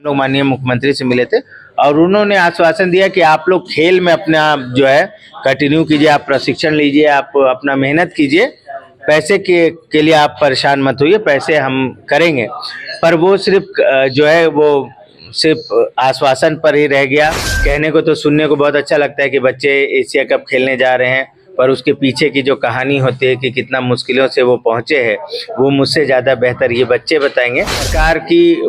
हम लोग माननीय मुख्यमंत्री से मिले थे और उन्होंने आश्वासन दिया कि आप लोग खेल में अपना जो है कंटिन्यू कीजिए, आप प्रशिक्षण लीजिए, आप अपना मेहनत कीजिए, पैसे के लिए आप परेशान मत होइए, पैसे हम करेंगे। पर वो सिर्फ जो है वो सिर्फ आश्वासन पर ही रह गया। कहने को तो सुनने को बहुत अच्छा लगता है कि बच्चे एशिया कप खेलने जा रहे हैं, पर उसके पीछे की जो कहानी होती है कि कितना मुश्किलों से वो पहुंचे हैं, वो मुझसे ज़्यादा बेहतर ये बच्चे बताएंगे। सरकार की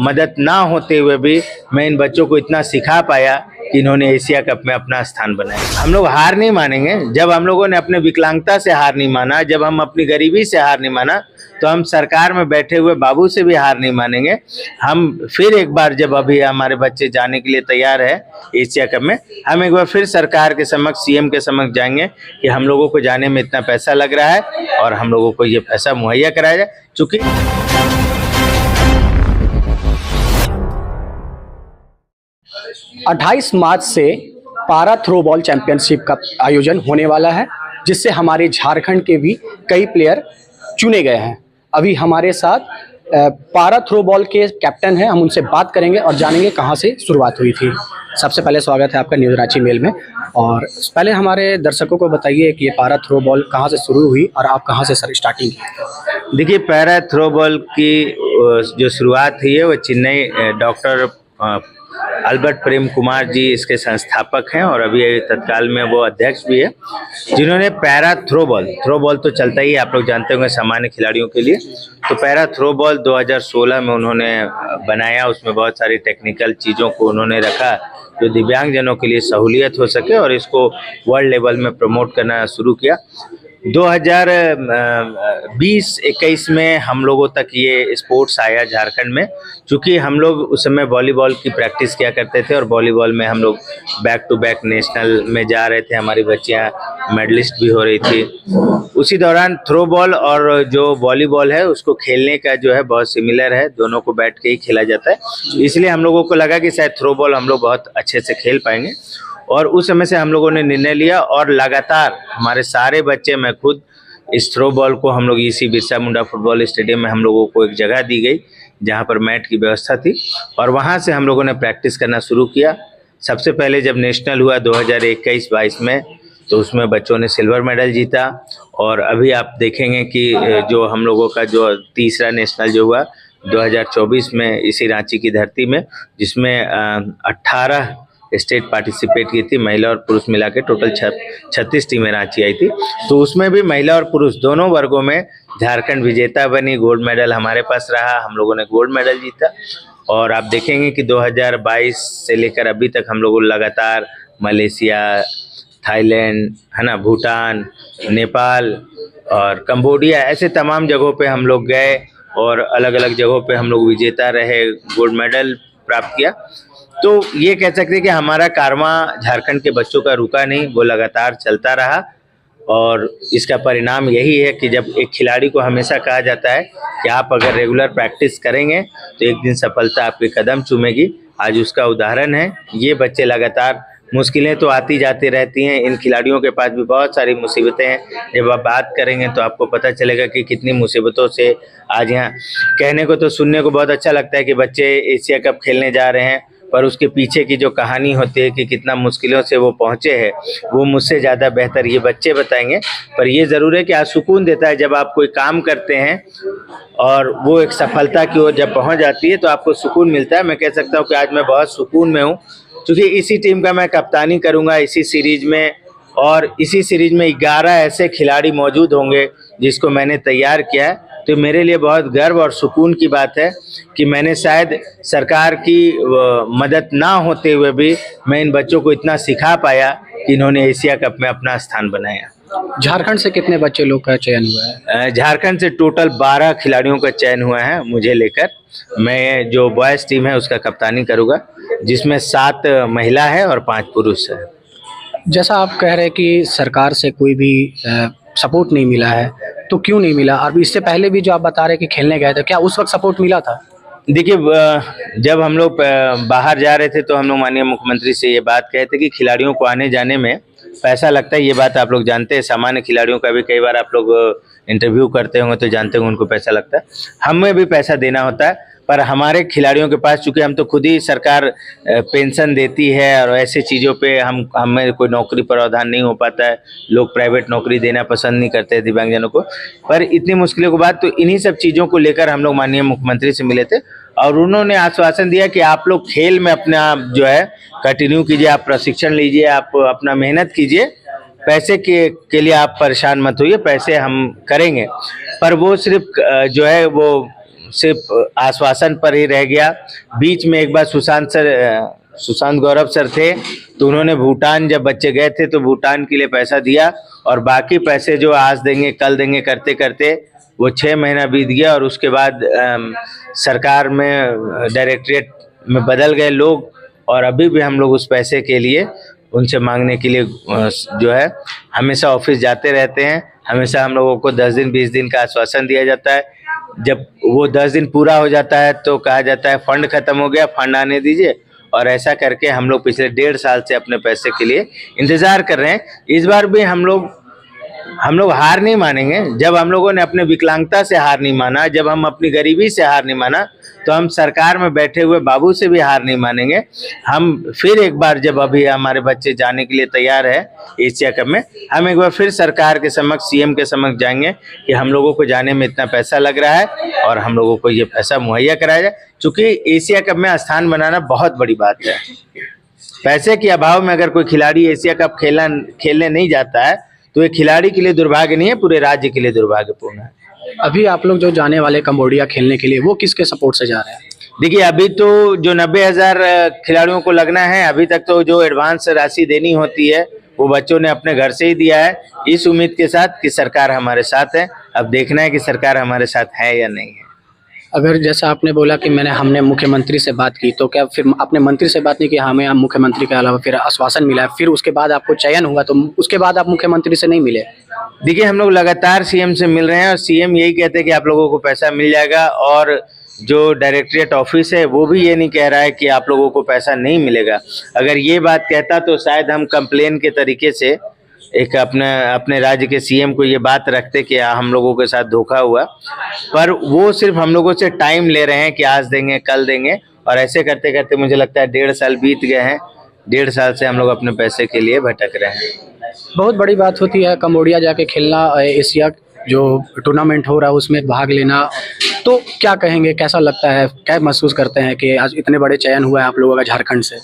मदद ना होते हुए भी मैं इन बच्चों को इतना सिखा पाया कि इन्होंने एशिया कप में अपना स्थान बनाया। हम लोग हार नहीं मानेंगे। जब हम लोगों ने अपने विकलांगता से हार नहीं माना, जब हम अपनी गरीबी से हार नहीं माना, तो हम सरकार में बैठे हुए बाबू से भी हार नहीं मानेंगे। हम फिर एक बार, जब अभी हमारे बच्चे जाने के लिए तैयार है एशिया कप में, हम एक बार फिर सरकार के समक्ष, सीएम के समक्ष जाएंगे कि हम लोगों को जाने में इतना पैसा लग रहा है और हम लोगों को ये पैसा मुहैया कराया जाए। चूंकि 28 मार्च से पारा थ्रोबॉल चैंपियनशिप का आयोजन होने वाला है, जिससे हमारे झारखंड के भी कई प्लेयर चुने गए हैं। अभी हमारे साथ पारा थ्रोबॉल के कैप्टन हैं, हम उनसे बात करेंगे और जानेंगे कहां से शुरुआत हुई थी। सबसे पहले स्वागत है आपका न्यूज़ रांची मेल में। और पहले हमारे दर्शकों को बताइए कि ये पारा थ्रोबॉल कहां से शुरू हुई और आप कहां से स्टार्टिंग की? देखिए, पैरा थ्रोबॉल की जो शुरुआत हुई है वो चेन्नई डॉक्टर अल्बर्ट प्रेम कुमार जी इसके संस्थापक हैं और अभी तत्काल में वो अध्यक्ष भी है, जिन्होंने पैरा थ्रोबॉल तो चलता ही, आप लोग जानते होंगे, सामान्य खिलाड़ियों के लिए। तो पैरा थ्रोबॉल 2016 में उन्होंने बनाया। उसमें बहुत सारी टेक्निकल चीज़ों को उन्होंने रखा जो दिव्यांगजनों के लिए सहूलियत हो सके और इसको वर्ल्ड लेवल में प्रमोट करना शुरू किया। 2020-21 में हम लोगों तक ये स्पोर्ट्स आया झारखंड में, क्योंकि हम लोग उस समय वॉलीबॉल की प्रैक्टिस किया करते थे और वॉलीबॉल में हम लोग बैक टू बैक नेशनल में जा रहे थे, हमारी बच्चियां मेडलिस्ट भी हो रही थी। उसी दौरान थ्रो बॉल और जो वॉलीबॉल है उसको खेलने का जो है बहुत सिमिलर है, दोनों को बैठ के ही खेला जाता है, इसलिए हम लोगों को लगा कि शायद थ्रो बॉल हम लोग बहुत अच्छे से खेल पाएंगे। और उस समय से हम लोगों ने निर्णय लिया और लगातार हमारे सारे बच्चे, मैं खुद, इस थ्रो बॉल को हम लोग इसी बिरसा मुंडा फुटबॉल स्टेडियम में हम लोगों को एक जगह दी गई जहां पर मैट की व्यवस्था थी और वहां से हम लोगों ने प्रैक्टिस करना शुरू किया। सबसे पहले जब नेशनल हुआ 2021-22 में, तो उसमें बच्चों ने सिल्वर मेडल जीता और अभी आप देखेंगे कि जो हम लोगों का जो तीसरा नेशनल जो हुआ 2024 में इसी रांची की धरती में, जिसमें 18 स्टेट पार्टिसिपेट की थी, महिला और पुरुष मिला के टोटल 36 टीमें रांची आई थी। तो उसमें भी महिला और पुरुष दोनों वर्गों में झारखंड विजेता बनी। गोल्ड मेडल हमारे पास रहा, हम लोगों ने गोल्ड मेडल जीता। और आप देखेंगे कि 2022 से लेकर अभी तक हम लोग लगातार मलेशिया, थाईलैंड, है ना, भूटान, नेपाल और कंबोडिया, ऐसे तमाम जगहों पे हम लोग गए और अलग अलग जगहों पे हम लोग विजेता रहे, गोल्ड मेडल प्राप्त किया। तो ये कह सकते हैं कि हमारा कारवां झारखंड के बच्चों का रुका नहीं, वो लगातार चलता रहा। और इसका परिणाम यही है कि जब एक खिलाड़ी को हमेशा कहा जाता है कि आप अगर रेगुलर प्रैक्टिस करेंगे तो एक दिन सफलता आपके कदम चूमेगी, आज उसका उदाहरण है। ये बच्चे लगातार, मुश्किलें तो आती जाती रहती हैं, इन खिलाड़ियों के पास भी बहुत सारी मुसीबतें हैं। जब आप बात करेंगे तो आपको पता चलेगा कि कितनी मुसीबतों से आज यहाँ, कहने को तो सुनने को बहुत अच्छा लगता है कि बच्चे एशिया कप खेलने जा रहे हैं, पर उसके पीछे की जो कहानी होती है कि कितना मुश्किलों से वो पहुँचे हैं, वो मुझसे ज़्यादा बेहतर ये बच्चे बताएंगे। पर ये ज़रूर है कि आज सुकून देता है जब आप कोई काम करते हैं और वो एक सफलता की ओर जब पहुँच जाती है तो आपको सुकून मिलता है। मैं कह सकता हूँ कि आज मैं बहुत सुकून में हूँ, क्योंकि इसी टीम का मैं कप्तानी करूँगा इसी सीरीज में, और इसी सीरीज में 11 ऐसे खिलाड़ी मौजूद होंगे जिसको मैंने तैयार किया है। तो मेरे लिए बहुत गर्व और सुकून की बात है कि मैंने शायद सरकार की मदद ना होते हुए भी मैं इन बच्चों को इतना सिखा पाया कि इन्होंने एशिया कप में अपना स्थान बनाया। झारखंड से कितने बच्चे लोग का चयन हुआ है? झारखंड से टोटल 12 खिलाड़ियों का चयन हुआ है मुझे लेकर। मैं जो बॉयज़ टीम है उसका कप्तानी करूँगा, जिसमें 7 महिला है और 5 पुरुष है। जैसा आप कह रहे हैं कि सरकार से कोई भी सपोर्ट नहीं मिला है, तो क्यों नहीं मिला? और इससे पहले भी जो आप बता रहे हैं कि खेलने गए थे, क्या उस वक्त सपोर्ट मिला था? देखिए, जब हम लोग बाहर जा रहे थे तो हम लोग माननीय मुख्यमंत्री से ये बात कहे थे कि खिलाड़ियों को आने जाने में पैसा लगता है। ये बात आप लोग जानते हैं, सामान्य खिलाड़ियों का भी कई बार आप लोग इंटरव्यू करते होंगे तो जानते होंगे उनको पैसा लगता है, हमें भी पैसा देना होता है। पर हमारे खिलाड़ियों के पास, चूंकि हम तो खुद ही सरकार पेंशन देती है और ऐसे चीज़ों पे हमें कोई नौकरी प्रावधान नहीं हो पाता है, लोग प्राइवेट नौकरी देना पसंद नहीं करते दिव्यांगजनों को। पर इतनी मुश्किलों के बाद तो इन्हीं सब चीज़ों को लेकर हम लोग माननीय मुख्यमंत्री से मिले थे और उन्होंने आश्वासन दिया कि आप लोग खेल में अपना जो है कंटिन्यू कीजिए, आप प्रशिक्षण लीजिए, आप अपना मेहनत कीजिए, पैसे के लिए आप परेशान मत होइए, पैसे हम करेंगे। पर वो सिर्फ जो है वो सिर्फ आश्वासन पर ही रह गया। बीच में एक बार सुशांत गौरव सर थे, तो उन्होंने भूटान जब बच्चे गए थे तो भूटान के लिए पैसा दिया और बाकी पैसे जो आज देंगे कल देंगे करते करते वो 6 महीना बीत गया और उसके बाद सरकार में डायरेक्टरेट में बदल गए लोग और अभी भी हम लोग उस पैसे के लिए उनसे मांगने के लिए जो है हमेशा ऑफिस जाते रहते हैं। हमेशा हम लोगों को 10 दिन 20 दिन का आश्वासन दिया जाता है। जब वो 10 दिन पूरा हो जाता है तो कहा जाता है फंड खत्म हो गया, फंड आने दीजिए, और ऐसा करके हम लोग पिछले 1.5 साल से अपने पैसे के लिए इंतजार कर रहे हैं। इस बार भी हम लोग हार नहीं मानेंगे। जब हम लोगों ने अपने विकलांगता से हार नहीं माना, जब हम अपनी गरीबी से हार नहीं माना, तो हम सरकार में बैठे हुए बाबू से भी हार नहीं मानेंगे। हम फिर एक बार, जब अभी हमारे बच्चे जाने के लिए तैयार है एशिया कप में, हम एक बार फिर सरकार के समक्ष, सीएम के समक्ष जाएंगे कि हम लोगों को जाने में इतना पैसा लग रहा है और हम लोगों को ये पैसा मुहैया कराया जाए। चूँकि एशिया कप में स्थान बनाना बहुत बड़ी बात है। पैसे के अभाव में अगर कोई खिलाड़ी एशिया कप खेलने नहीं जाता है तो ये खिलाड़ी के लिए दुर्भाग्य नहीं है, पूरे राज्य के लिए दुर्भाग्यपूर्ण है। अभी आप लोग जो जाने वाले कंबोडिया खेलने के लिए, वो किसके सपोर्ट से जा रहे हैं? देखिए, अभी तो जो 90,000 खिलाड़ियों को लगना है, अभी तक तो जो एडवांस राशि देनी होती है वो बच्चों ने अपने घर से ही दिया है, इस उम्मीद के साथ कि सरकार हमारे साथ है। अब देखना है कि सरकार हमारे साथ है या नहीं है। अगर जैसा आपने बोला कि हमने मुख्यमंत्री से बात की, तो क्या फिर आपने मंत्री से बात नहीं की? हमें मुख्यमंत्री के अलावा फिर आश्वासन मिला, फिर उसके बाद आपको चयन हुआ, तो उसके बाद आप मुख्यमंत्री से नहीं मिले? देखिए, हम लोग लगातार सीएम से मिल रहे हैं और सीएम यही कहते हैं कि आप लोगों को पैसा मिल जाएगा, और जो डायरेक्टरेट ऑफिस है वो भी ये नहीं कह रहा है कि आप लोगों को पैसा नहीं मिलेगा। अगर ये बात कहता तो शायद हम कंप्लेन के तरीके से एक अपने राज्य के सीएम को ये बात रखते कि हम लोगों के साथ धोखा हुआ, पर वो सिर्फ हम लोगों से टाइम ले रहे हैं कि आज देंगे कल देंगे, और ऐसे करते करते मुझे लगता है 1.5 साल बीत गए हैं। 1.5 साल से हम लोग अपने पैसे के लिए भटक रहे हैं। बहुत बड़ी बात होती है कंबोडिया जाके खेलना, एशिया जो टूर्नामेंट हो रहा है उसमें भाग लेना, तो क्या कहेंगे, कैसा लगता है, क्या महसूस करते हैं कि आज इतने बड़े चयन हुआ है आप लोगों का झारखंड से?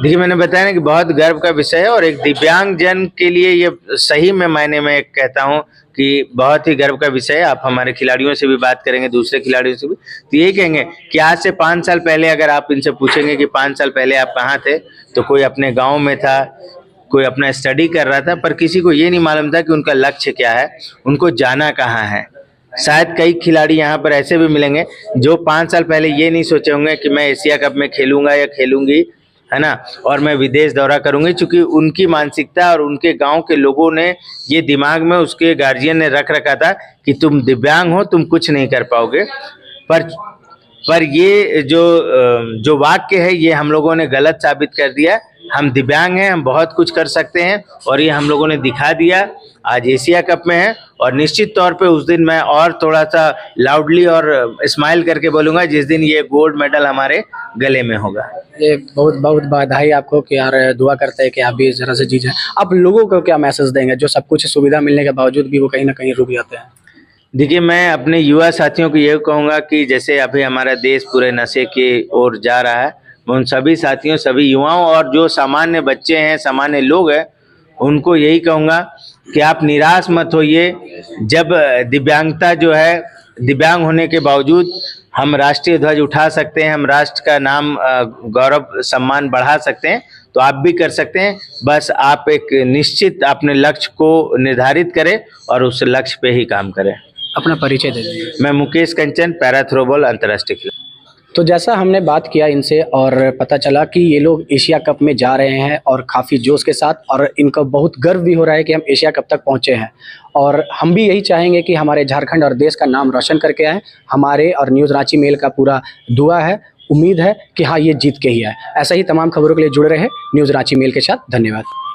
देखिए, मैंने बताया ना कि बहुत गर्व का विषय है और एक दिव्यांग जन के लिए ये सही में मायने में कहता हूँ कि बहुत ही गर्व का विषय है। आप हमारे खिलाड़ियों से भी बात करेंगे, दूसरे खिलाड़ियों से भी, तो यही कहेंगे कि आज से 5 साल पहले अगर आप इनसे पूछेंगे कि 5 साल पहले आप कहाँ थे, तो कोई अपने गाँव में था, कोई अपना स्टडी कर रहा था, पर किसी को ये नहीं मालूम था कि उनका लक्ष्य क्या है, उनको जाना कहाँ है। शायद कई खिलाड़ी यहाँ पर ऐसे भी मिलेंगे जो 5 साल पहले ये नहीं सोचे होंगे कि मैं एशिया कप में खेलूंगा या खेलूंगी, है ना, और मैं विदेश दौरा करूंगी, क्योंकि उनकी मानसिकता और उनके गांव के लोगों ने ये दिमाग में, उसके गार्जियन ने रख रखा था कि तुम दिव्यांग हो, तुम कुछ नहीं कर पाओगे। पर ये जो वाक्य है ये हम लोगों ने गलत साबित कर दिया। हम दिव्यांग हैं, हम बहुत कुछ कर सकते हैं और ये हम लोगों ने दिखा दिया। आज एशिया कप में है और निश्चित तौर पे उस दिन मैं और थोड़ा सा लाउडली और स्माइल करके बोलूँगा जिस दिन ये गोल्ड मेडल हमारे गले में होगा। ये बहुत बहुत बधाई आपको कि यार, दुआ करते हैं कि आप भी इस तरह से चीज़ें, आप लोगों को क्या मैसेज देंगे जो सब कुछ सुविधा मिलने के बावजूद भी वो कहीं ना कहीं रुक जाते हैं? देखिए, मैं अपने युवा साथियों को ये कहूँगा कि जैसे अभी हमारा देश पूरे नशे की ओर जा रहा है, मैं उन सभी साथियों, सभी युवाओं और जो सामान्य बच्चे हैं, सामान्य लोग हैं, उनको यही कहूँगा कि आप निराश मत होइए। जब दिव्यांगता जो है, दिव्यांग होने के बावजूद हम राष्ट्रीय ध्वज उठा सकते हैं, हम राष्ट्र का नाम, गौरव, सम्मान बढ़ा सकते हैं, तो आप भी कर सकते हैं। बस आप एक निश्चित अपने लक्ष्य को निर्धारित करें और उस लक्ष्य पे ही काम करें। अपना परिचय दे दीजिए। मैं मुकेश कंचन, पैरा थ्रोबॉल अंतर्राष्ट्रीय खिलाड़ी। तो जैसा हमने बात किया इनसे और पता चला कि ये लोग एशिया कप में जा रहे हैं और काफ़ी जोश के साथ, और इनको बहुत गर्व भी हो रहा है कि हम एशिया कप तक पहुंचे हैं, और हम भी यही चाहेंगे कि हमारे झारखंड और देश का नाम रोशन करके आए। हमारे और न्यूज़ रांची मेल का पूरा दुआ है, उम्मीद है कि हाँ, ये जीत के ही है। ऐसा ही तमाम खबरों के लिए जुड़े रहे न्यूज़ रांची मेल के साथ। धन्यवाद।